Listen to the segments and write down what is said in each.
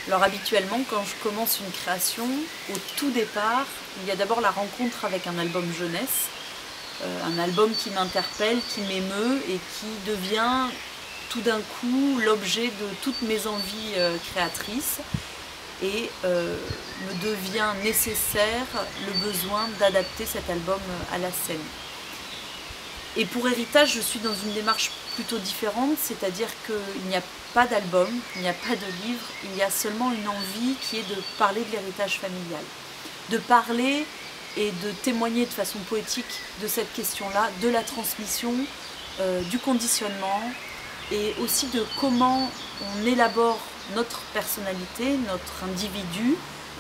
Alors habituellement, quand je commence une création, au tout départ, il y a d'abord la rencontre avec un album jeunesse, un album qui m'interpelle, qui m'émeut et qui devient tout d'un coup l'objet de toutes mes envies créatrices et me devient nécessaire le besoin d'adapter cet album à la scène. Et pour Héritage, je suis dans une démarche plutôt différente, c'est-à-dire qu'il n'y a pas d'album, il n'y a pas de livre, il y a seulement une envie qui est de parler de l'héritage familial. De parler et de témoigner de façon poétique de cette question-là, de la transmission, du conditionnement et aussi de comment on élabore notre personnalité, notre individu,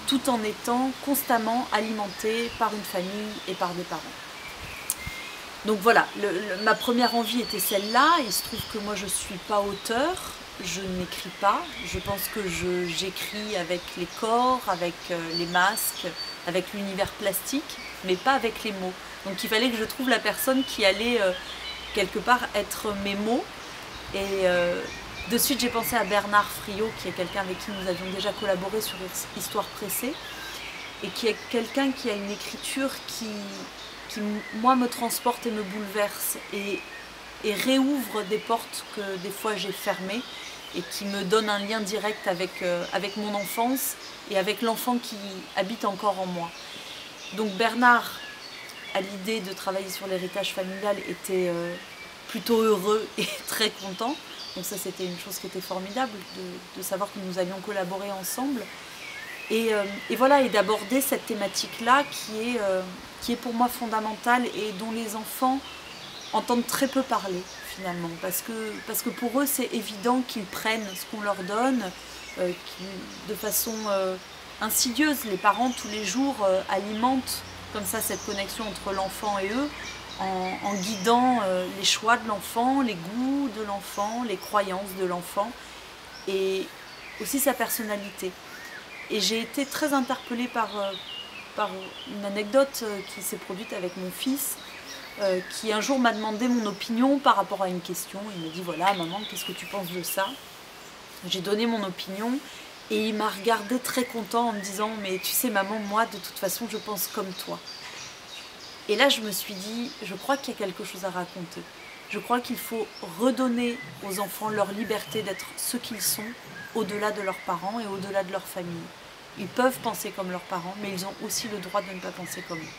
tout en étant constamment alimenté par une famille et par des parents. Donc voilà, ma première envie était celle-là. Il se trouve que moi je ne suis pas auteur, je n'écris pas. Je pense que j'écris avec les corps, avec les masques, avec l'univers plastique, mais pas avec les mots. Donc il fallait que je trouve la personne qui allait quelque part être mes mots. Et de suite j'ai pensé à Bernard Friot, qui est quelqu'un avec qui nous avions déjà collaboré sur Histoire pressée, et qui est quelqu'un qui a une écriture qui moi me transporte et me bouleverse et réouvre des portes que des fois j'ai fermées et qui me donne un lien direct avec mon enfance et avec l'enfant qui habite encore en moi. Donc Bernard, à l'idée de travailler sur l'héritage familial, était plutôt heureux et très content. Donc ça c'était une chose qui était formidable de savoir que nous allions collaborer ensemble. Et voilà, et d'aborder cette thématique-là qui est pour moi fondamentale et dont les enfants entendent très peu parler finalement. Parce que pour eux, c'est évident qu'ils prennent ce qu'on leur donne de façon insidieuse. Les parents, tous les jours, alimentent comme ça cette connexion entre l'enfant et eux en guidant les choix de l'enfant, les goûts de l'enfant, les croyances de l'enfant et aussi sa personnalité. Et j'ai été très interpellée par une anecdote qui s'est produite avec mon fils, qui un jour m'a demandé mon opinion par rapport à une question. Il me dit, voilà maman, qu'est-ce que tu penses de ça? J'ai donné mon opinion et il m'a regardé très content en me disant, mais tu sais maman, moi de toute façon je pense comme toi. Et là je me suis dit, je crois qu'il y a quelque chose à raconter. Je crois qu'il faut redonner aux enfants leur liberté d'être ce qu'ils sont, au-delà de leurs parents et au-delà de leur famille. Ils peuvent penser comme leurs parents, mais ils ont aussi le droit de ne pas penser comme eux.